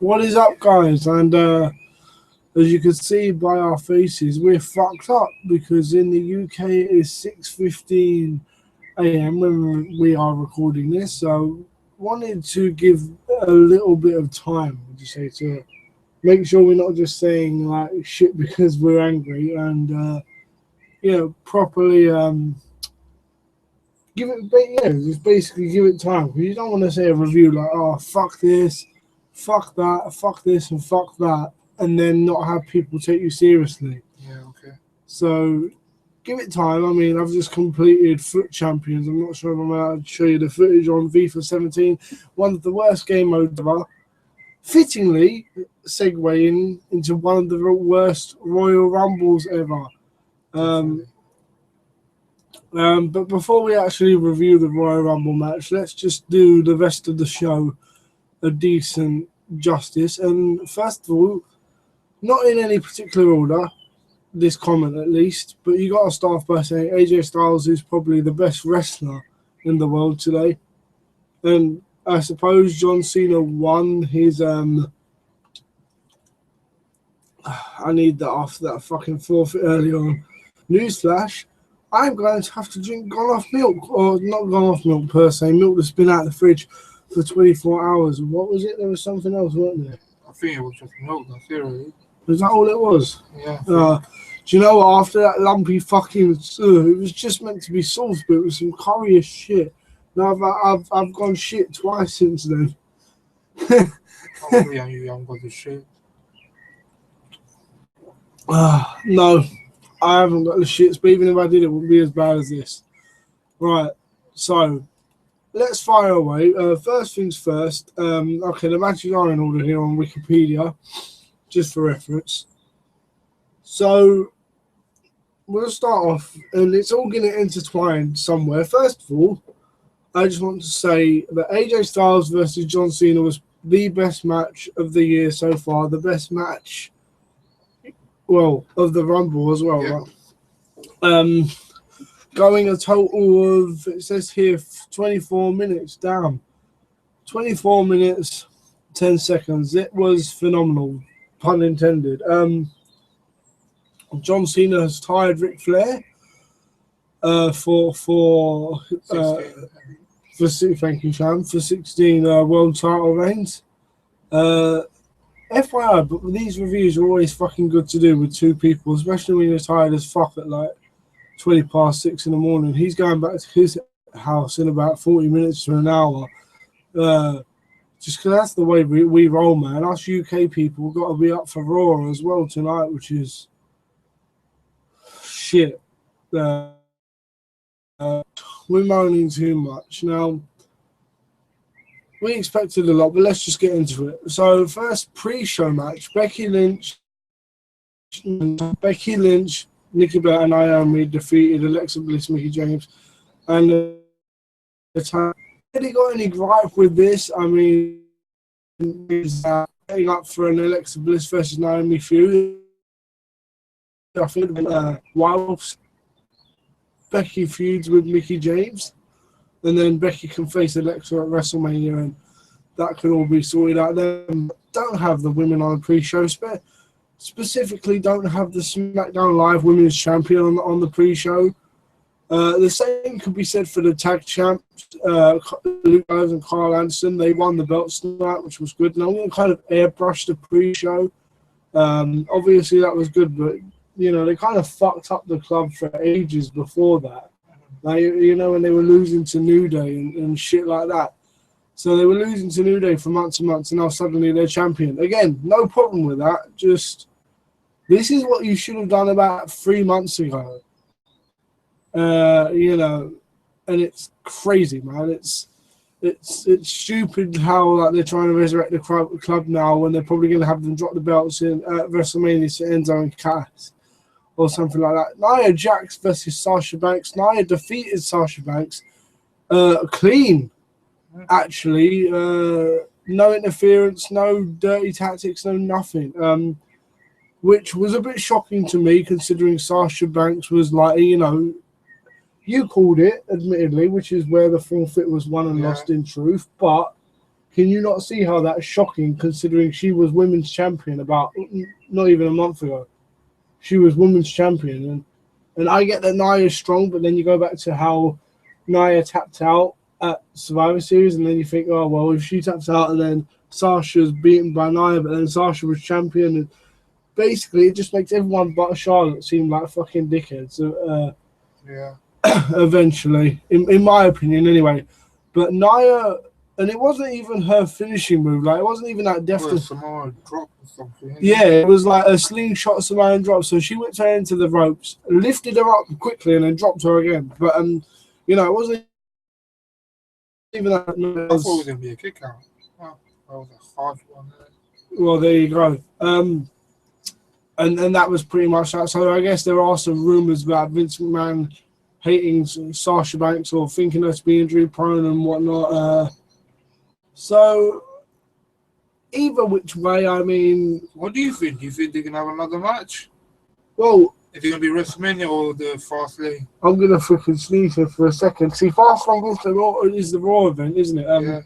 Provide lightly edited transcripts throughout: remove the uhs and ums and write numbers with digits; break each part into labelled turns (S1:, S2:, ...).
S1: What is up, guys? And as you can see by our faces, we're fucked up because in the UK it is 6:15 a.m. when we are recording this. So, wanted to give a little bit of time, would you say, to make sure we're not just saying like shit because we're angry and properly give it. Just basically give it time because you don't want to say a review like, "Oh, fuck this, fuck that, fuck this, and fuck that," and then not have people take you seriously.
S2: Yeah, okay.
S1: So give it time. I mean, I've just completed Foot Champions. I'm not sure if I'm allowed to show you the footage on FIFA 17. One of the worst game modes ever. Fittingly, segueing into one of the worst Royal Rumbles ever. But before we actually review the Royal Rumble match, let's just do the rest of the show a decent justice. And first of all, not in any particular order, this comment at least, but you got to start off by saying AJ Styles is probably the best wrestler in the world today. And I suppose John Cena won his I need that after that fucking forfeit early on. Newsflash, I'm going to have to drink gone off milk, or not gone off milk per se, milk that's been out of the fridge for 24 hours. What was it? There was something else, wasn't there?
S2: I think it was just milk, that's it, really.
S1: Was that all it was?
S2: Yeah.
S1: Do you know what? After that lumpy fucking, it was just meant to be sauce, but it was some curry as shit. Now I've gone shit twice since then.
S2: Probably you young got the shit.
S1: No, I haven't got the shits, but even if I did, it wouldn't be as bad as this. Right, so let's fire away. First things first. Okay, the matches are in order here on Wikipedia, just for reference. So we'll start off, and it's all going to intertwine somewhere. First of all, I just want to say that AJ Styles versus John Cena was the best match of the year so far, the best match, well, of the Rumble as well.
S2: Yeah.
S1: Right? Going a total of, it says here, 24 minutes down. 24 minutes, 10 seconds. It was phenomenal, pun intended. John Cena has tied Ric Flair for thank you, Sham, for 16 world title reigns. FYI, but these reviews are always fucking good to do with two people, especially when you're tired as fuck at like 20 past 6 in the morning. He's going back to his house in about 40 minutes to an hour. Just because that's the way we roll, man. Us UK people got to be up for Raw as well tonight, which is shit. We're moaning too much. Now, we expected a lot, but let's just get into it. So, first pre-show match, Becky Lynch, Nikki Bella, and Naomi defeated Alexa Bliss, Mickie James, and really got any gripe with this? I mean, is setting up for an Alexa Bliss versus Naomi feud. I think whilst Becky feuds with Mickie James, and then Becky can face Alexa at WrestleMania, and that can all be sorted out. Then don't have the women on the pre-show. Specifically, don't have the SmackDown Live Women's Champion on the pre-show. The same could be said for the tag champs, Luke Gallows and Carl Anderson. They won the belts tonight, which was good. And I'm going to kind of airbrush the pre-show. Obviously, that was good, but they kind of fucked up the club for ages before that. Like, when they were losing to New Day and shit like that. So they were losing to New Day for months and months, and now suddenly they're champion. Again, no problem with that. Just, this is what you should have done about 3 months ago. And it's crazy, man. It's stupid how they're trying to resurrect the club now when they're probably going to have them drop the belts in WrestleMania to Enzo and Cass or something like that. Nia Jax versus Sasha Banks. Nia defeated Sasha Banks clean, actually. No interference, no dirty tactics, no nothing. Which was a bit shocking to me, considering Sasha Banks was like, you called it, admittedly, which is where the forfeit was won and lost in truth. But Can you not see how that's shocking, considering she was women's champion about not even a month ago? She was women's champion, and I get that Nia's strong, but then you go back to how Nia tapped out at Survivor Series, and then you think, oh well, if she taps out and then Sasha's beaten by Nia, but then Sasha was champion, and basically it just makes everyone but Charlotte seem like fucking dickheads.
S2: Yeah.
S1: Eventually, in my opinion, anyway. But Nia, and it wasn't even her finishing move. Like, it wasn't even that deft.
S2: Well, Samoa drop or something.
S1: Yeah, it was like a slingshot Samoan drop. So she whipped her into the ropes, lifted her up quickly, and then dropped her again. But you know, it wasn't even that.
S2: I thought it was going to be a kick out. Wow, that was a hard one.
S1: Well, there you go. And that was pretty much that. So I guess there are some rumors about Vince McMahon hating Sasha Banks or thinking her to be injury prone and whatnot. So either which way, I mean,
S2: What do you think? Do you think they can have another match?
S1: well,
S2: Is it going to be WrestleMania or the Fast Lane?
S1: I'm gonna freaking sneeze here for a second. See, Fastlane is the Raw event, isn't it?
S2: Yeah.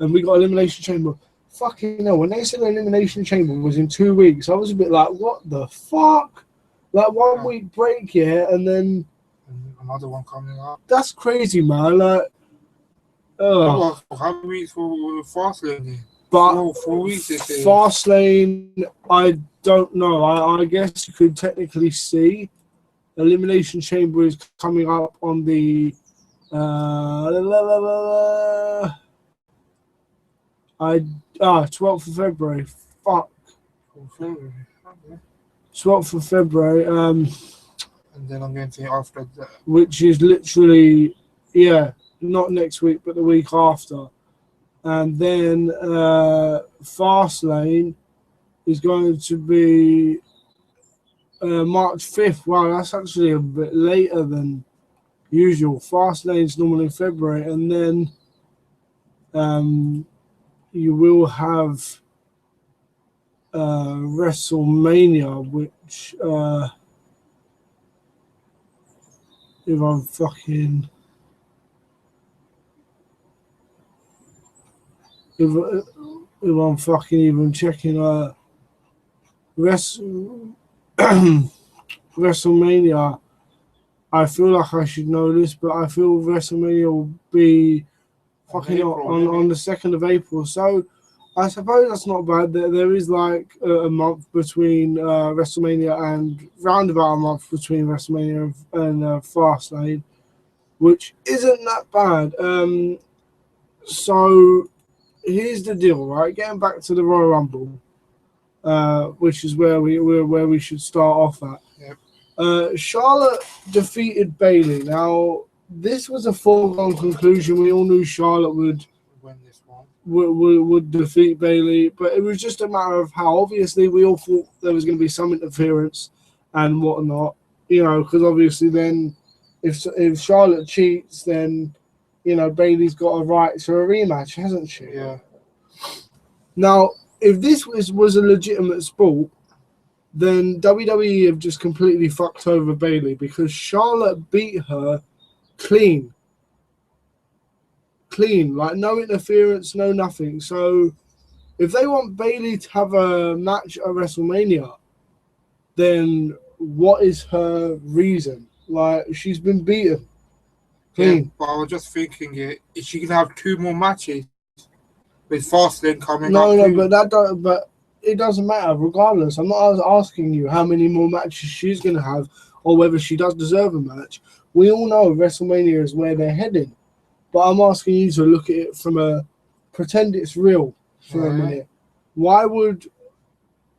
S1: And we got Elimination Chamber. Fucking hell, when they said Elimination Chamber was in 2 weeks, I was a bit like, what the fuck? Like 1 week break, yeah, and then
S2: And another one coming up.
S1: that's crazy, man. Like,
S2: How many weeks for Fast Lane?
S1: but
S2: 4 weeks, they say.
S1: Fastlane, I don't know. I guess you could technically see Elimination Chamber is coming up on the 12th of February. Fuck.
S2: February. Okay.
S1: 12th of February.
S2: And then I'm going to say after that.
S1: Which is literally, yeah, not next week, but the week after. And then Fastlane is going to be March 5th. Wow, that's actually a bit later than usual. Fastlane's normally February. And then you will have WrestleMania, which if I'm fucking if I'm fucking even checking WrestleMania, I feel like I should know this, but I feel WrestleMania will be fucking on the 2nd of April. So I suppose that's not bad. There is like a month between WrestleMania and round about a month between WrestleMania and Fastlane, which isn't that bad. So here's the deal, right? Getting back to the Royal Rumble, which is where we should start off at.
S2: Yep.
S1: Charlotte defeated Bayley. Now this was a foregone conclusion. We all knew Charlotte would
S2: Win this one.
S1: would defeat Bayley, but it was just a matter of how. Obviously, we all thought there was going to be some interference and whatnot, you know, because obviously then if Charlotte cheats, then you know Bayley's got a right to a rematch, hasn't she?
S2: Yeah.
S1: Now, if this was a legitimate sport, then WWE have just completely fucked over Bayley because Charlotte beat her clean, like no interference, no nothing. So if they want Bayley to have a match at WrestleMania, then what is her reason? Like, she's been beaten clean.
S2: Yeah, but I was just thinking, is she gonna have 2 more matches with Fastlane coming up?
S1: No,
S2: too?
S1: but it doesn't matter. Regardless, I'm not asking you how many more matches she's gonna have or whether she does deserve a match. We all know WrestleMania is where they're heading, but I'm asking you to look at it from a pretend it's real for a minute. Why would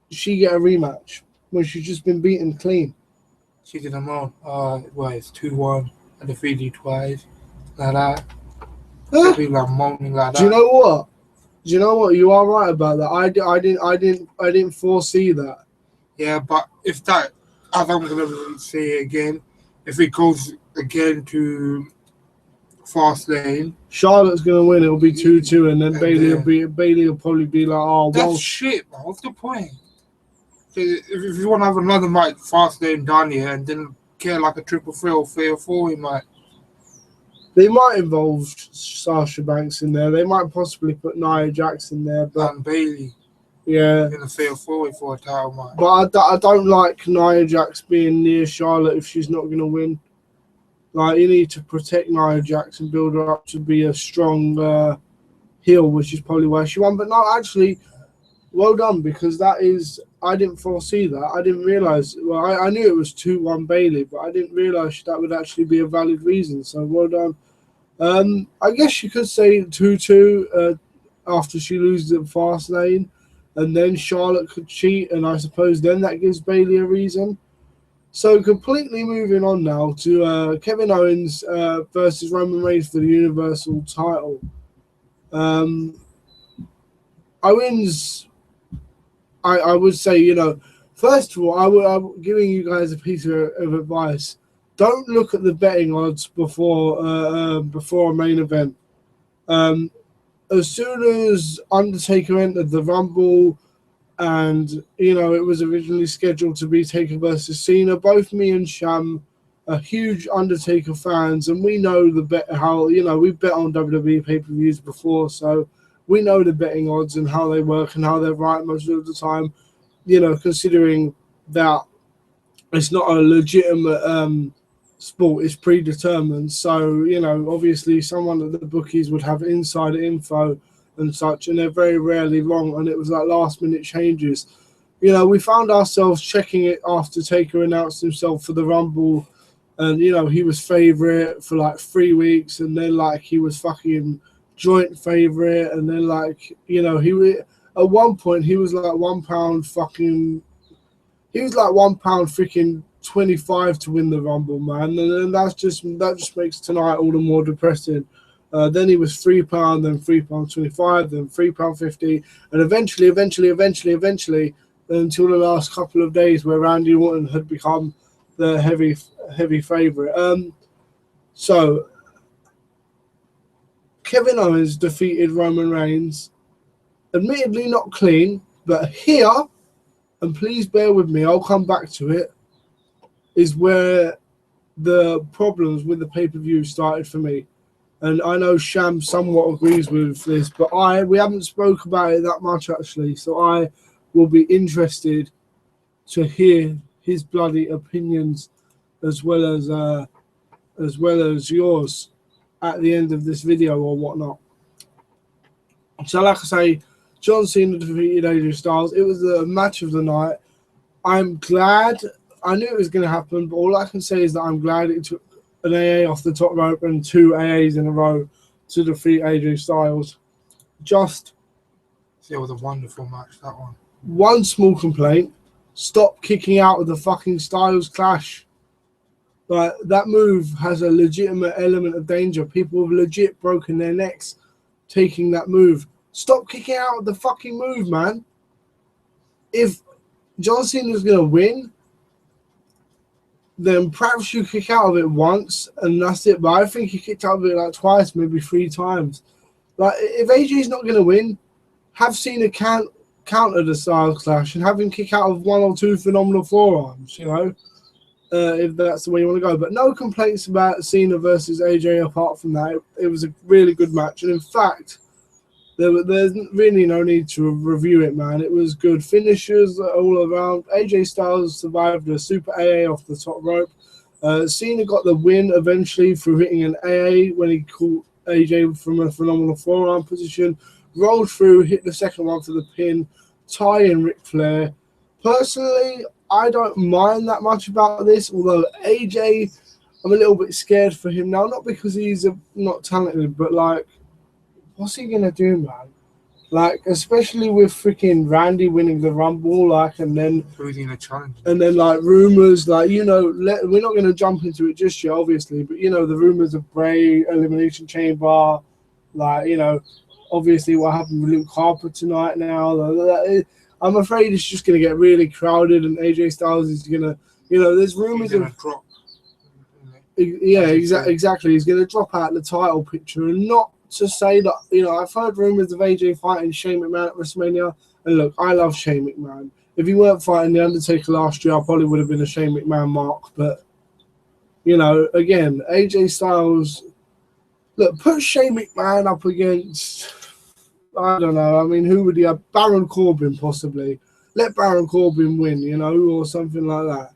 S1: she get a rematch when she's just been beaten clean?
S2: She did them all. Well, it's 2-1 and defeated you twice, like that.
S1: Huh?
S2: Be like moaning like that.
S1: Do you know what? You are right about that. I didn't foresee that.
S2: Yeah, but if that, as I'm gonna say again, if it goes again to Fastlane,
S1: Charlotte's gonna win. It'll be 2-2, and then
S2: And
S1: Bayley will probably be like, oh
S2: that's
S1: well.
S2: shit, man. What's the point? If you want to have another match, Fastlane done here, and then get like a triple threat or 3 or 4 match.
S1: They might involve Sasha Banks in there. They might possibly put Nia Jax in there, but
S2: And Bailey
S1: yeah.
S2: in the fatal four-way for a title match.
S1: But I don't like Nia Jax being near Charlotte if she's not going to win. Like, you need to protect Nia Jax and build her up to be a strong heel, which is probably why she won. But no, actually, well done, because that is, I didn't foresee that. I didn't realize. Well, I knew it was 2-1 Bailey, but I didn't realize that would actually be a valid reason. So well done. I guess you could say 2-2 after she loses at Fastlane, and then Charlotte could cheat, and I suppose then that gives Bailey a reason. So completely moving on now to Kevin Owens versus Roman Reigns for the Universal title. Owens, I would say, you know, first of all, I'm giving you guys a piece of advice. Don't look at the betting odds before a main event. As soon as Undertaker entered the Rumble, and, you know, it was originally scheduled to be Taker versus Cena, both me and Sham are huge Undertaker fans, and we know how, you know, we've bet on WWE pay-per-views before, so we know the betting odds and how they work and how they're right most of the time, you know, considering that it's not a legitimate sport, it's predetermined. So, you know, obviously someone at the bookies would have insider info and such, and they're very rarely wrong, and it was like last minute changes. You know, we found ourselves checking it after Taker announced himself for the Rumble, and, you know, he was favorite for like 3 weeks, and then like he was fucking joint favorite, and then like, you know, at one point he was like £1 fucking, he was like £1 freaking 25 to win the Rumble, man, and that just makes tonight all the more depressing. Then he was £3, then £3.25, then £3.50, and eventually, until the last couple of days where Randy Orton had become the heavy favourite. So Kevin Owens defeated Roman Reigns, admittedly not clean, but here, and please bear with me, I'll come back to it, is where the problems with the pay-per-view started for me. And I know Sham somewhat agrees with this, but we haven't spoke about it that much actually. So I will be interested to hear his bloody opinions as well as yours at the end of this video or whatnot. So like I say, John Cena defeated AJ Styles. It was the match of the night. I'm glad. I knew it was going to happen, but all I can say is that I'm glad it took an AA off the top rope and 2 AAs in a row to defeat AJ Styles. Just,
S2: it was a wonderful match, that one.
S1: One small complaint: stop kicking out of the fucking Styles Clash. Like, that move has a legitimate element of danger. People have legit broken their necks taking that move. Stop kicking out of the fucking move, man. If John Cena's gonna win, then perhaps you kick out of it once and that's it. But I think he kicked out of it like twice, maybe 3 times. Like, if AJ's not going to win, have Cena counter the Styles Clash and have him kick out of 1 or 2 phenomenal forearms, you know, if that's the way you want to go. But no complaints about Cena versus AJ apart from that. It was a really good match. And in fact, there's really no need to review it, man. It was good finishes all around. AJ Styles survived a super AA off the top rope. Cena got the win eventually through hitting an AA when he caught AJ from a phenomenal forearm position. Rolled through, hit the second one for the pin, tie in Ric Flair. Personally, I don't mind that much about this, although AJ, I'm a little bit scared for him now. Not because he's not talented, but like, what's he gonna do, man? Like, especially with freaking Randy winning the Rumble, like, and then
S2: losing a challenge,
S1: and then like rumors, like, you know, we're not gonna jump into it just yet, obviously, but you know, the rumors of Bray Elimination Chamber, like, you know, obviously what happened with Luke Harper tonight. Now, I'm afraid it's just gonna get really crowded, and AJ Styles is gonna, you know, there's rumors of
S2: drop.
S1: Yeah, exactly. He's gonna drop out the title picture, and not to say that, you know, I've heard rumors of AJ fighting Shane McMahon at WrestleMania, and look, I love Shane McMahon. If he weren't fighting The Undertaker last year, I probably would have been a Shane McMahon mark. But, you know, again, AJ Styles Look, put Shane McMahon up against, I don't know. I mean, who would he have? Baron Corbin, possibly. Let Baron Corbin win, you know, or something like that.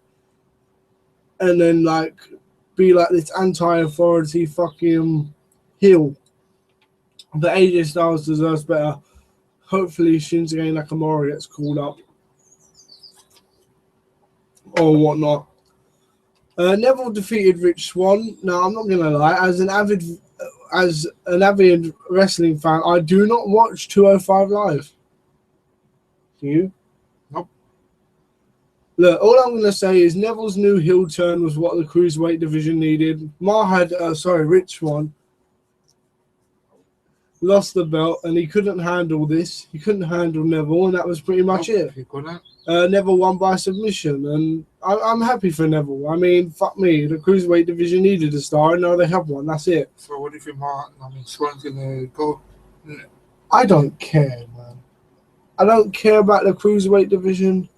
S1: And then, like, be like this anti-authority fucking heel. But AJ Styles deserves better. Hopefully, Shinsuke Nakamura gets called up or whatnot. Neville defeated Rich Swann. Now, I'm not gonna lie, as an avid wrestling fan, I do not watch 205 Live. Do you?
S2: Nope.
S1: Look, all I'm gonna say is Neville's new heel turn was what the cruiserweight division needed. Rich Swann lost the belt and he couldn't handle this. He couldn't handle Neville, and that was pretty much it.
S2: He couldn't.
S1: Neville won by submission, and I'm happy for Neville. I mean, fuck me, the cruiserweight division needed a star, and now they have one. That's it.
S2: So what do you think, Martin? I mean, Swann's gonna go.
S1: I don't care, man. I don't care about the cruiserweight division.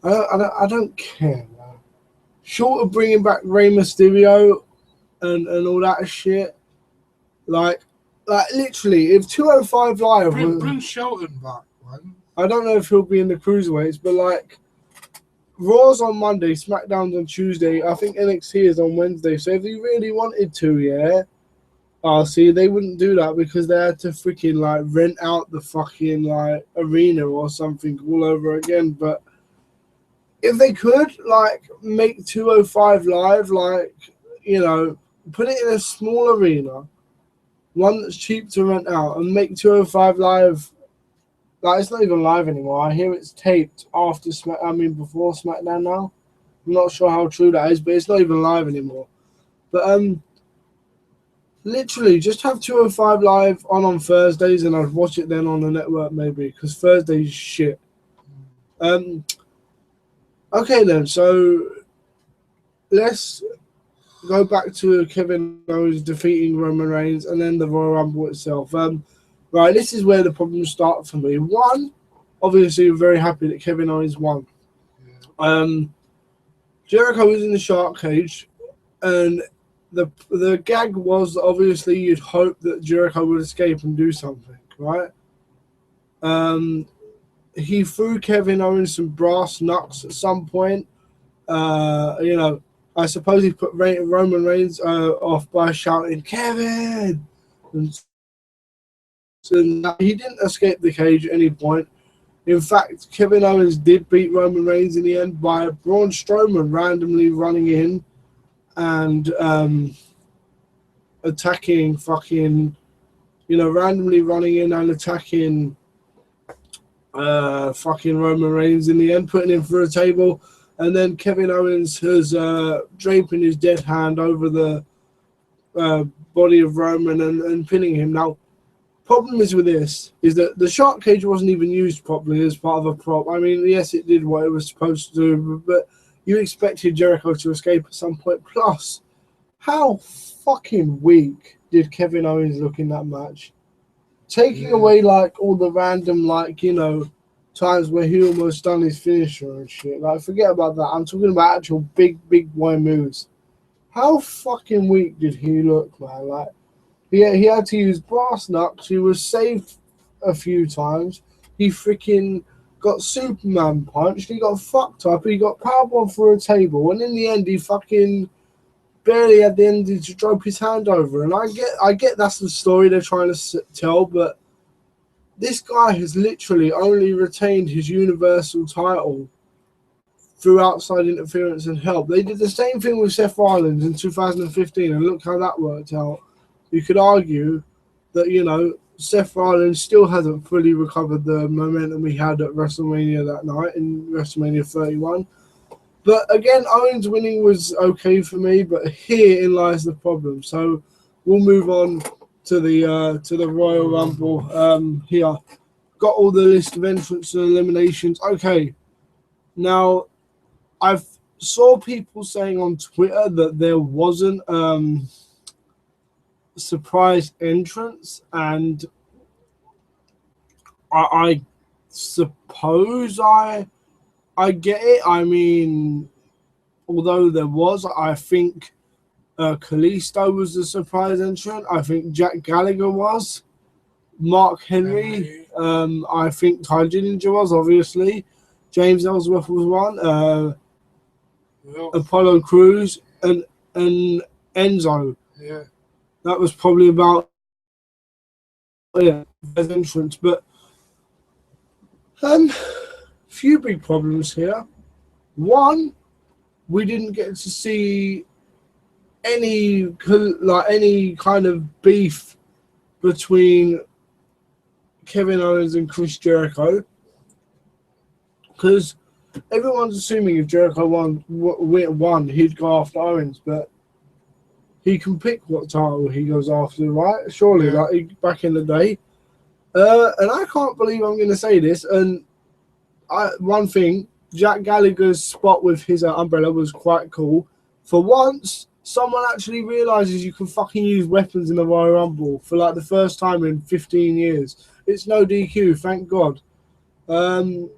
S1: I don't care, man. Short of bringing back Rey Mysterio and all that shit, like literally, if 205 Live
S2: bring Shelton back, man.
S1: I don't know if he'll be in the cruiserweights, but like Raw's on Monday, SmackDown's on Tuesday. I think NXT is on Wednesday. So if he really wanted to, see, they wouldn't do that because they had to freaking like rent out the fucking like arena or something all over again. But if they could like make 205 Live, like, you know, put it in a small arena, one that's cheap to rent out, and make 205 Live. Like, it's not even live anymore. I hear it's taped before SmackDown now. I'm not sure how true that is, but it's not even live anymore. But literally, just have 205 Live on Thursdays, and I'd watch it then on the network maybe, because Thursday's shit. Okay then, so let's go back to Kevin Owens defeating Roman Reigns, and then the Royal Rumble itself. Right, this is where the problems start for me. One, obviously, we're very happy that Kevin Owens won. Jericho was in the shark cage, and the gag was obviously you'd hope that Jericho would escape and do something, right? He threw Kevin Owens some brass knucks at some point. You know, I suppose he put Roman Reigns off by shouting, "Kevin!" And he didn't escape the cage at any point. In fact, Kevin Owens did beat Roman Reigns in the end by Braun Strowman randomly running in and attacking randomly running in and attacking fucking Roman Reigns in the end, putting him through a table. And then Kevin Owens has draping his dead hand over the body of Roman and pinning him. Now, problem is with this is that the shark cage wasn't even used properly as part of a prop. I mean, yes, it did what it was supposed to do, but you expected Jericho to escape at some point. Plus, how fucking weak did Kevin Owens look in that match? Taking away like all the random times where he almost done his finisher and shit. Like, forget about that. I'm talking about actual big boy moves. How fucking weak did he look, man? Like, he had to use brass knucks. He was saved a few times. He freaking got Superman punched. He got fucked up. He got powerbombed through a table. And in the end, he fucking barely had the ending to drop his hand over. And I get that's the story they're trying to tell, but this guy has literally only retained his Universal title through outside interference and help. They did the same thing with Seth Rollins in 2015, and look how that worked out. You could argue that, Seth Rollins still hasn't fully recovered the momentum he had at WrestleMania that night in WrestleMania 31. But again, Owens winning was okay for me, but herein lies the problem. So we'll move on to the Royal Rumble here. Got all the list of entrants and eliminations. Okay, now I've saw people saying on Twitter that there wasn't surprise entrance, and I suppose I get it. I mean, although there was, I think Kalisto was the surprise entrant. I think Jack Gallagher was. Mark Henry. I think Ty Dillinger was, obviously. James Ellsworth was one. Apollo Crews and Enzo.
S2: Yeah.
S1: That was probably about his entrance. But few big problems here. One, we didn't get to see any kind of beef between Kevin Owens and Chris Jericho, because everyone's assuming if Jericho won, he'd go after Owens, but he can pick what title he goes after, right? Surely, like back in the day. And I can't believe I'm going to say this. And one thing, Jack Gallagher's spot with his umbrella was quite cool. For once, someone actually realizes you can fucking use weapons in the Royal Rumble for like the first time in 15 years. It's no DQ, thank God. Braun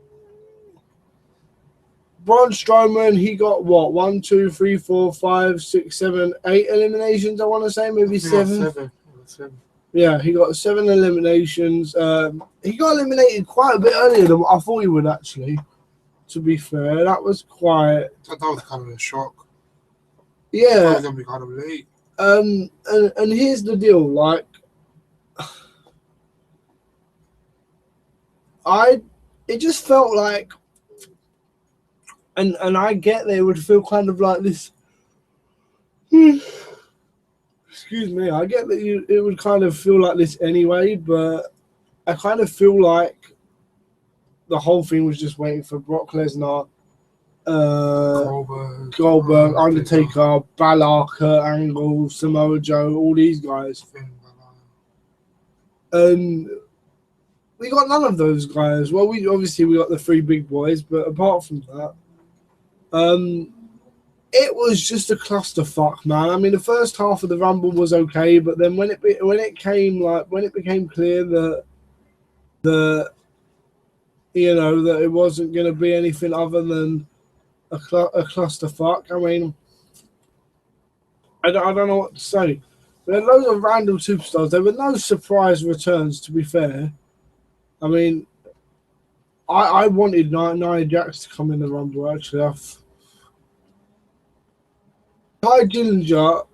S1: Strowman, he got what? 1, 2, 3, 4, 5, 6, 7, 8 eliminations, I want to say, maybe 7. Yeah, he got 7 eliminations. He got eliminated quite a bit earlier than what I thought he would, actually. To be fair, that was quite.
S2: That was kind of a shock.
S1: Yeah.
S2: That was gonna be kind of late.
S1: And here's the deal, like, it just felt like, and I get they would feel kind of like this. Excuse me, I get that it would kind of feel like this anyway, but I kind of feel like the whole thing was just waiting for Brock Lesnar, Goldberg, Undertaker, Balor, Kurt Angle, Samoa Joe, all these guys. And we got none of those guys. Well, we got the 3 big boys, but apart from that, it was just a clusterfuck, man. I mean, the first half of the Rumble was okay, but then when it became clear that that it wasn't going to be anything other than a clusterfuck. I mean, I don't know what to say. There are loads of random superstars. There were no surprise returns, to be fair. I mean, I wanted Nia Jax to come in the Rumble, actually. Ty Dillinger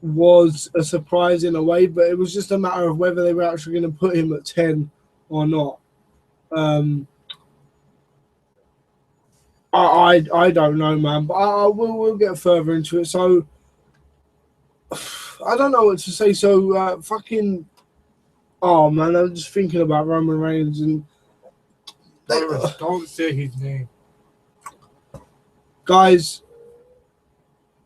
S1: was a surprise in a way, but it was just a matter of whether they were actually going to put him at 10 or not. I don't know, man, but we'll get further into it. So I don't know what to say. So oh man, I'm just thinking about Roman Reigns and
S2: don't say his name,
S1: guys.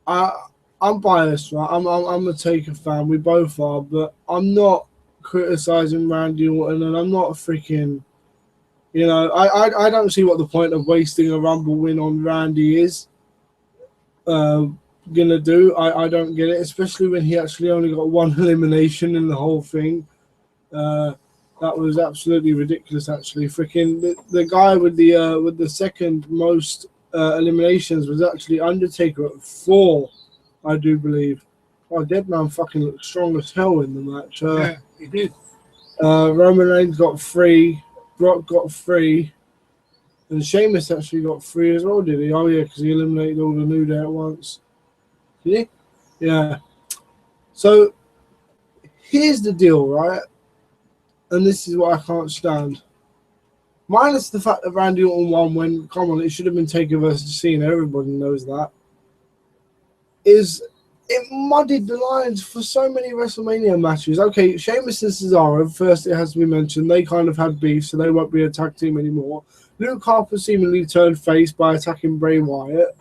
S1: I'm biased, right? I'm a Taker fan. We both are, but I'm not criticizing Randy Orton, and I'm not a freaking. I don't see what the point of wasting a Rumble win on Randy is gonna do. I don't get it, especially when he actually only got 1 elimination in the whole thing. That was absolutely ridiculous. Actually, freaking the guy with the second most eliminations was actually Undertaker at 4, I do believe. Oh, Deadman fucking looked strong as hell in the match.
S2: Yeah, he did.
S1: Roman Reigns got 3. Brock got 3, and Sheamus actually got 3 as well, did he? Oh yeah, because he eliminated all the New Day at once. Did he? Yeah. So here's the deal, right? And this is what I can't stand. Minus the fact that Randy Orton won when, come on, it should have been Taker versus Cena. Everybody knows that. It muddied the lines for so many WrestleMania matches. Okay, Sheamus and Cesaro, first it has to be mentioned, they kind of had beef, so they won't be a tag team anymore. Luke Harper seemingly turned face by attacking Bray Wyatt.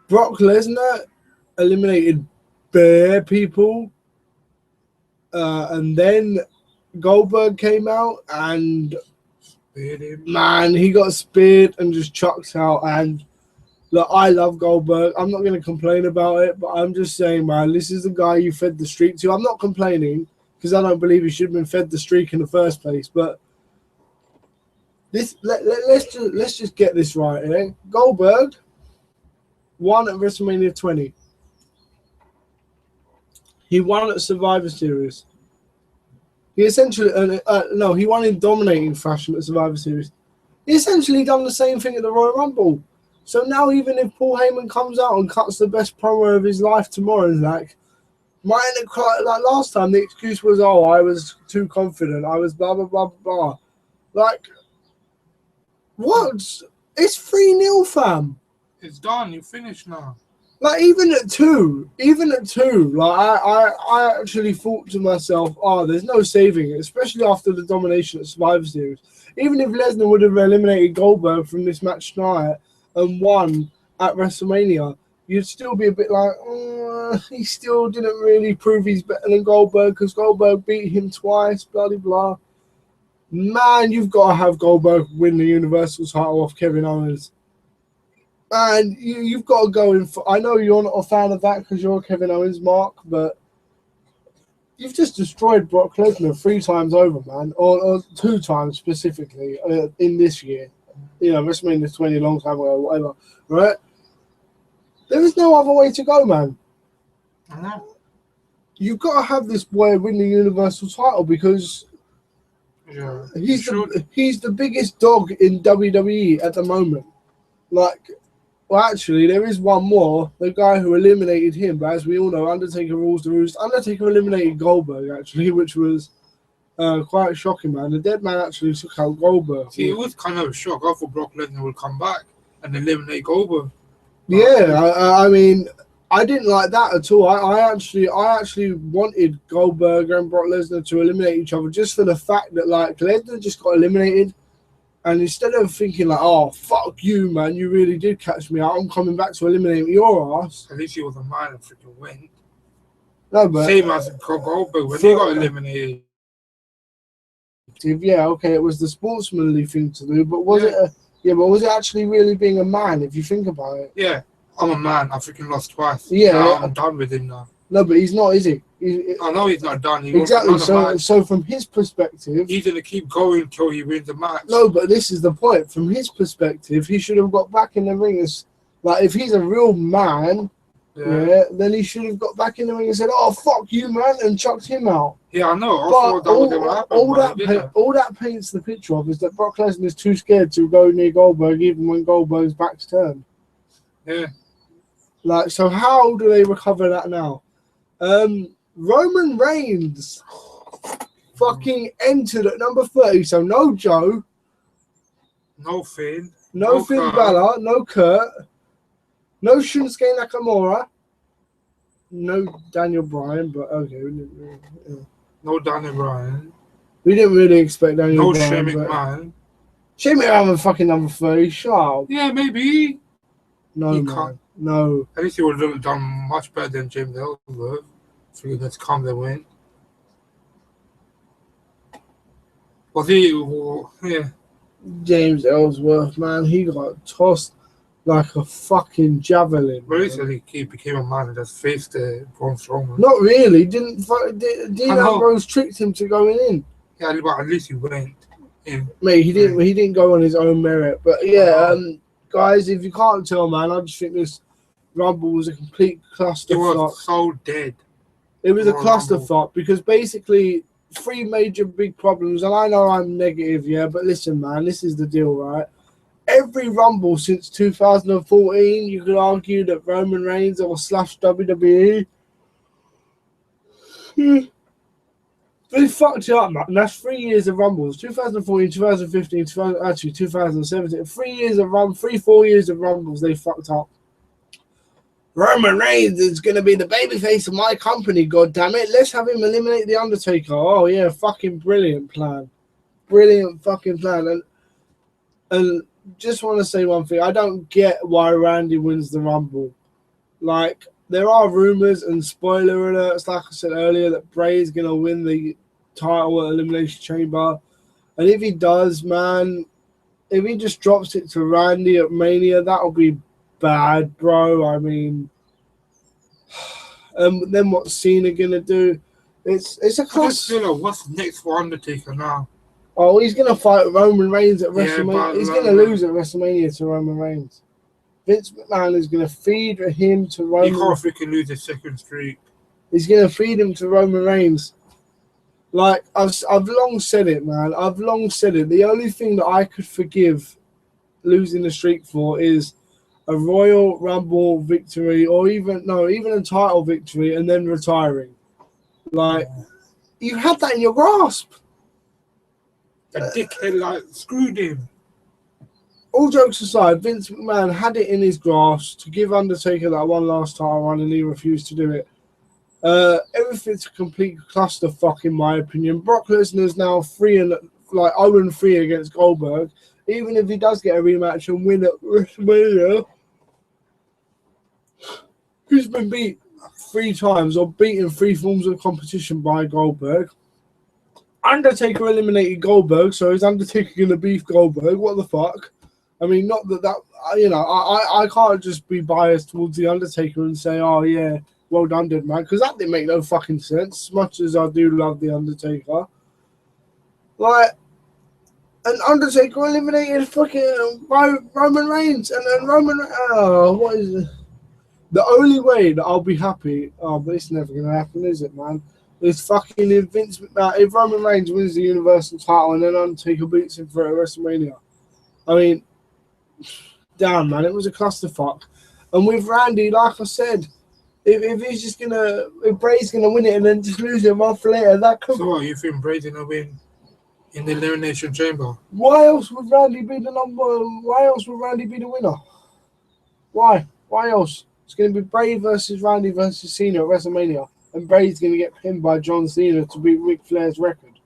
S1: Brock Lesnar eliminated bare people. And then Goldberg came out and, man, he got speared and just chucked out. And look, I love Goldberg. I'm not going to complain about it, but I'm just saying, man, this is the guy you fed the streak to. I'm not complaining because I don't believe he should have been fed the streak in the first place. But let's just get this right. Goldberg Won at WrestleMania 20. He won at Survivor Series. He essentially, no, he won in dominating fashion at Survivor Series. He essentially done the same thing at the Royal Rumble. So now even if Paul Heyman comes out and cuts the best promo of his life tomorrow, like last time, the excuse was, oh, I was too confident. I was blah, blah, blah, blah. Like, what? It's 3-0, fam.
S2: It's done. You finished now.
S1: Like, even at two, like, I actually thought to myself, oh, there's no saving it, especially after the domination at Survivor Series. Even if Lesnar would have eliminated Goldberg from this match tonight and won at WrestleMania, you'd still be a bit like, he still didn't really prove he's better than Goldberg because Goldberg beat him twice, blah, blah, blah. Man, you've got to have Goldberg win the Universal title off Kevin Owens. Man, you've got to go in for... I know you're not a fan of that because you're a Kevin Owens mark, but you've just destroyed Brock Lesnar 3 times over, man, or 2 times specifically in this year. You know, WrestleMania 20 a long time ago, whatever, right? There is no other way to go, man. You've got to have this boy win the Universal title because he's the biggest dog in WWE at the moment. Like, well, actually, there is one more. The guy who eliminated him, but as we all know, Undertaker rules the roost. Undertaker eliminated Goldberg, actually, which was quite shocking, man. The dead man actually took out Goldberg.
S2: See, it was kind of a shock. I thought Brock Lesnar would come back and eliminate Goldberg.
S1: Yeah, I mean, I didn't like that at all. I actually wanted Goldberg and Brock Lesnar to eliminate each other just for the fact that, like, Lesnar just got eliminated. And instead of thinking like, oh, fuck you, man, you really did catch me out, I'm coming back to eliminate your ass.
S2: At least he was a man and freaking went.
S1: No, but...
S2: Same as Goldberg when he got eliminated.
S1: Yeah, okay, it was the sportsmanly thing to do, but was was it actually really being a man, if you think about it?
S2: Yeah, I'm a man, I freaking lost twice.
S1: Yeah.
S2: Now I'm done with him now.
S1: No, but he's not, is he?
S2: I know he's not done.
S1: Exactly. So from his perspective,
S2: he's gonna keep going until he wins the match.
S1: No, but this is the point. From his perspective, he should have got back in the ring as, like, if he's a real man, then he should have got back in the ring and said, "Oh, fuck you, man," and chucked him out.
S2: Yeah, I know. I
S1: but
S2: thought that was gonna happen.
S1: All that paints the picture of is that Brock Lesnar is too scared to go near Goldberg, even when Goldberg's back's turned.
S2: Yeah.
S1: Like, so how do they recover that now? Roman Reigns fucking entered at number 30, so no Joe,
S2: no Finn,
S1: no Finn Balor, no Kurt, no Shinsuke Nakamura, no Daniel Bryan, but okay,
S2: no Daniel Bryan.
S1: We didn't really expect Daniel Bryan.
S2: No Shane McMahon.
S1: Shane McMahon fucking number 30, shut up.
S2: Yeah, maybe.
S1: No, man.
S2: Can't.
S1: No.
S2: At least he would have done much better than James Ellsworth. For you to come the win. Was he? Yeah.
S1: James Ellsworth, man, he got tossed like a fucking javelin.
S2: Recently, he became a man that faced Braun Strowman.
S1: Not really. Dean Ambrose tricked him to going in.
S2: Yeah, but at least he went in.
S1: Mate, he didn't. He didn't go on his own merit. But yeah, guys, if you can't tell, man, I just think this Rumble was a complete clusterfuck.
S2: It was so dead.
S1: It was a clusterfuck because basically 3 major big problems, and I know I'm negative, yeah, but listen, man, this is the deal, right? Every Rumble since 2014, you could argue that Roman Reigns or / WWE, they fucked it up, man. And that's 3 years of Rumbles. 2014, 2015, 2017. 3 years of 4 years of Rumbles they fucked up. Roman Reigns is going to be the babyface of my company, goddammit. Let's have him eliminate The Undertaker. Oh, yeah, fucking brilliant plan. Brilliant fucking plan. And just want to say one thing. I don't get why Randy wins the Rumble. Like, there are rumors and spoiler alerts, like I said earlier, that Bray is going to win the title at Elimination Chamber. And if he does, man, if he just drops it to Randy at Mania, that'll be bad, bro. I mean, then what's Cena gonna do? It's a class.
S2: What's next for Undertaker now?
S1: Oh, he's gonna fight Roman Reigns at WrestleMania.
S2: Yeah,
S1: he's gonna lose at WrestleMania to Roman Reigns. Vince McMahon is going to feed him to
S2: He
S1: Roman.
S2: can't freaking lose a second streak.
S1: He's going to feed him to Roman Reigns. Like, I've long said it, man. I've long said it. The only thing that I could forgive losing the streak for is a Royal Rumble victory, or even a title victory, and then retiring. Like, you had that in your grasp.
S2: A dickhead like screwed him.
S1: All jokes aside, Vince McMahon had it in his grasp to give Undertaker that one last title run, and he refused to do it. Everything's a complete clusterfuck, in my opinion. Brock Lesnar's now 0-3 against Goldberg. Even if he does get a rematch and win at WrestleMania, he's been beat 3 times or beaten 3 forms of competition by Goldberg. Undertaker eliminated Goldberg, so is Undertaker going to beat Goldberg? What the fuck? I mean, not that I can't just be biased towards the Undertaker and say, oh yeah, well done, dead man, because that didn't make no fucking sense. As much as I do love the Undertaker, like, and Undertaker eliminated fucking Roman Reigns, and then what is it? The only way that I'll be happy, but it's never gonna happen, is it, man? Is fucking if Roman Reigns wins the Universal title and then Undertaker beats him for it at WrestleMania. I mean, damn, man, it was a clusterfuck. And with Randy, like I said, if Bray's gonna win it and then just lose it a month later, that could.
S2: So what, you think Bray's gonna win in the Elimination Chamber?
S1: Why else would Randy be the Why else would Randy be the winner? Why? Why else? It's gonna be Bray versus Randy versus Cena at WrestleMania, and Bray's gonna get pinned by John Cena to beat Ric Flair's record.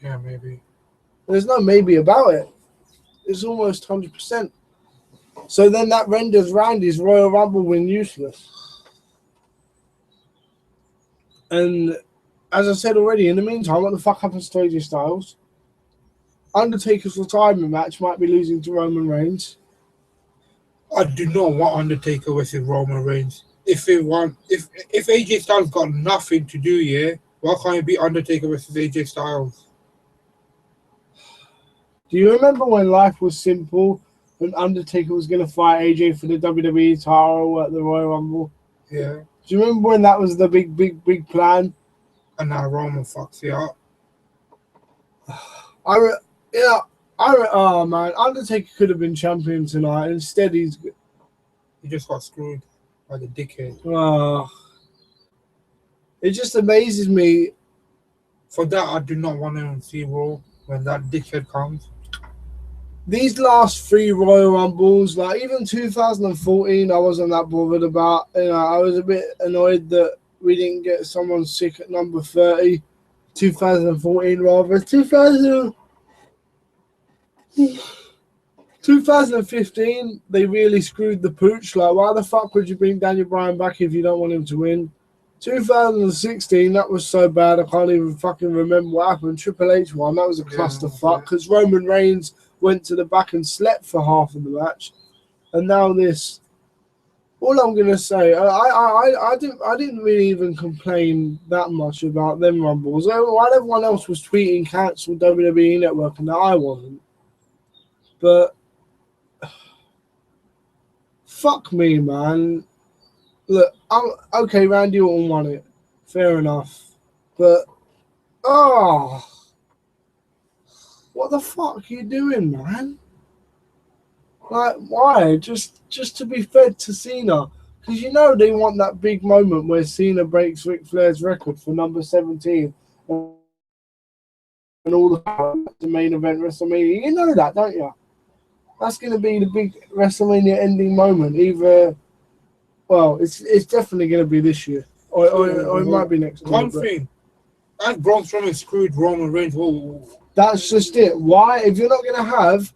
S2: Yeah, maybe.
S1: There's no maybe about it. It's almost 100%. So then that renders Randy's Royal Rumble win useless. And as I said already, in the meantime, what the fuck happens to AJ Styles? Undertaker's retirement match might be losing to Roman Reigns.
S2: I do not want Undertaker versus Roman Reigns. If AJ Styles got nothing to do, yeah, why can't it be Undertaker versus AJ Styles?
S1: Do you remember when life was simple and Undertaker was going to fight AJ for the WWE title at the Royal Rumble?
S2: Yeah.
S1: Do you remember when that was the big plan?
S2: And now Roman fucks it up.
S1: Oh man, Undertaker could have been champion tonight. Instead, he
S2: just got screwed by the dickhead.
S1: It just amazes me.
S2: For that, I do not want to see Raw when that dickhead comes.
S1: These last 3 Royal Rumbles, like even 2014, I wasn't that bothered about. I was a bit annoyed that we didn't get someone sick at number 30. 2014 rather. 2015, they really screwed the pooch. Like, why the fuck would you bring Daniel Bryan back if you don't want him to win? 2016, that was so bad, I can't even fucking remember what happened. Triple H won. That was a clusterfuck because Roman Reigns went to the back and slept for half of the match. And now this. All I'm gonna say, I didn't really even complain that much about them Rumbles. While everyone else was tweeting cancel WWE Network, and I wasn't. But fuck me, man. Look, okay. Randy Orton won it, fair enough. But what the fuck are you doing, man? Like, why? Just to be fed to Cena. Because they want that big moment where Cena breaks Ric Flair's record for number 17 and all the main event WrestleMania. You know that, don't you? That's going to be the big WrestleMania ending moment. It's definitely going to be this year. Or it might be next year.
S2: One thing. As Braun Strowman screwed Roman Reigns.
S1: That's just it. Why? If you're not going to have...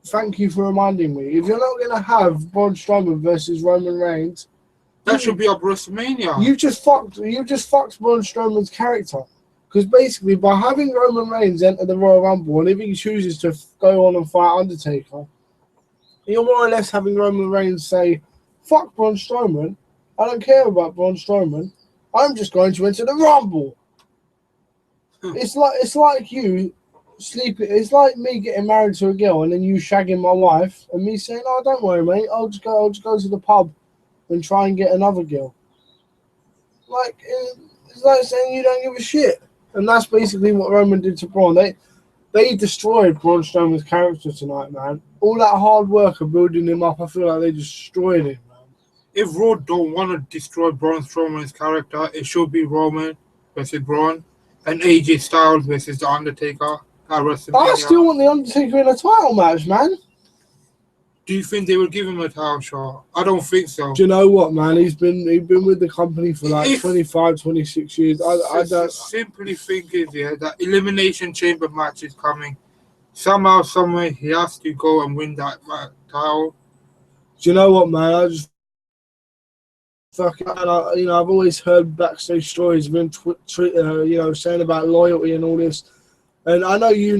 S1: Thank you for reminding me. If you're not going to have Braun Strowman versus Roman Reigns,
S2: that should be up WrestleMania.
S1: You just fucked Braun Strowman's character, because basically by having Roman Reigns enter the Royal Rumble, and if he chooses to go on and fight Undertaker, you're more or less having Roman Reigns say, "Fuck Braun Strowman. I don't care about Braun Strowman. I'm just going to enter the Rumble." It's like you sleep. It's like me getting married to a girl and then you shagging my wife and me saying, "Oh, don't worry, mate. I'll just go to the pub and try and get another girl." Like it's like saying you don't give a shit, and that's basically what Roman did to Braun. They destroyed Braun Strowman's character tonight, man. All that hard work of building him up, I feel like they destroyed him, man.
S2: If Raw don't want to destroy Braun Strowman's character, it should be Roman versus Braun and AJ Styles versus The Undertaker at WrestleMania.
S1: I still want the Undertaker in a title match, man.
S2: Do you think they will give him a title shot? I don't think so.
S1: Do you know what, man? He's been with the company for like 25, 26 years. I don't
S2: simply think is that Elimination Chamber match is coming. Somehow, somewhere, he has to go and win that title.
S1: Do you know what, man? I just fucking, I've always heard backstage stories of him, saying about loyalty and all this. And I know you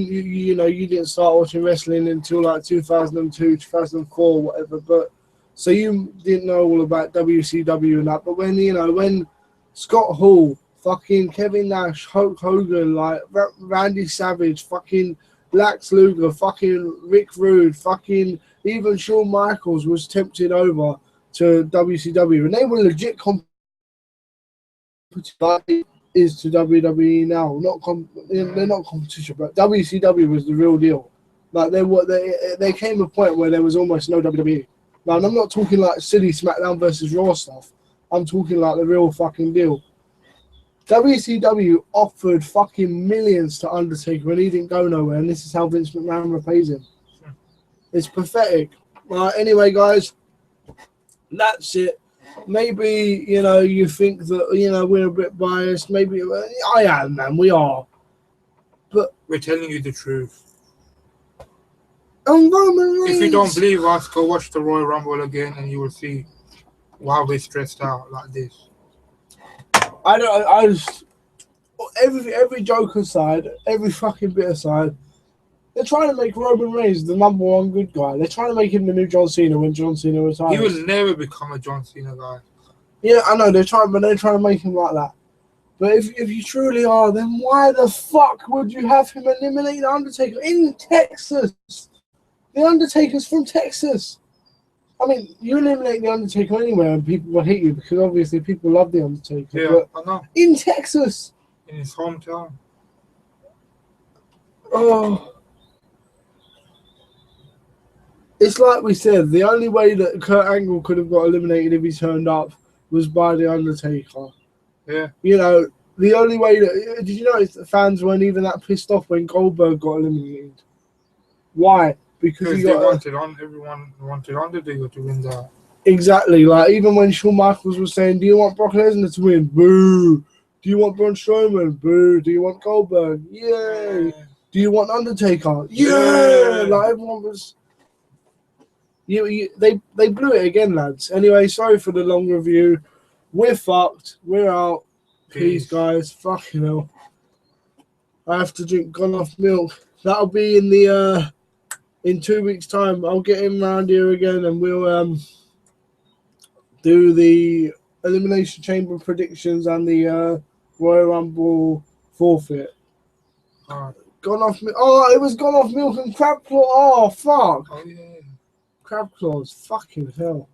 S1: didn't start watching wrestling until like 2002, 2004, whatever. But so you didn't know all about WCW and that. But when Scott Hall, fucking Kevin Nash, Hulk Hogan, like Randy Savage, fucking Lex Luger, fucking Rick Rude, fucking even Shawn Michaels was tempted over to WCW, and they were legit competition is to WWE now. They're not competition, but WCW was the real deal. Like they came a point where there was almost no WWE. Now, and I'm not talking like silly SmackDown versus Raw stuff. I'm talking like the real fucking deal. WCW offered fucking millions to Undertaker and he didn't go nowhere, and this is how Vince McMahon repays him. It's pathetic. Anyway, guys, that's it. Maybe, you think that, we're a bit biased. Maybe I am, man. We are. But
S2: we're telling you the truth.
S1: And Roman Reigns.
S2: If you don't believe us, go watch the Royal Rumble again and you will see why we're stressed out like this.
S1: Every joke aside, every fucking bit aside, they're trying to make Roman Reigns the number one good guy. They're trying to make him the new John Cena when John Cena retires.
S2: He will never become a John Cena guy.
S1: Yeah, I know they're trying to make him like that. But if you truly are, then why the fuck would you have him eliminate the Undertaker in Texas? The Undertaker's from Texas. I mean, you eliminate the Undertaker anywhere and people will hate you because obviously people love the Undertaker.
S2: Yeah, I know.
S1: In Texas.
S2: In his hometown.
S1: Oh. It's like we said, the only way that Kurt Angle could have got eliminated if he turned up was by the Undertaker.
S2: Yeah.
S1: The only way that... Did you notice that fans weren't even that pissed off when Goldberg got eliminated? Why? Because
S2: everyone wanted Undertaker to win that.
S1: Exactly. Like, even when Shawn Michaels was saying, do you want Brock Lesnar to win? Boo. Do you want Braun Strowman? Boo. Do you want Goldberg? Yay. Do you want Undertaker? Yeah. Like, everyone was... They blew it again, lads. Anyway, sorry for the long review. We're fucked. We're out. Peace, guys. Fucking hell. I have to drink Gone Off milk. That'll be in 2 weeks' time. I'll get him round here again and we'll do the Elimination Chamber predictions and the Royal Rumble forfeit. Gone Off milk. Oh, it was Gone Off milk and crab claw. Oh, fuck.
S2: Oh, yeah.
S1: Crab claws. Fucking hell.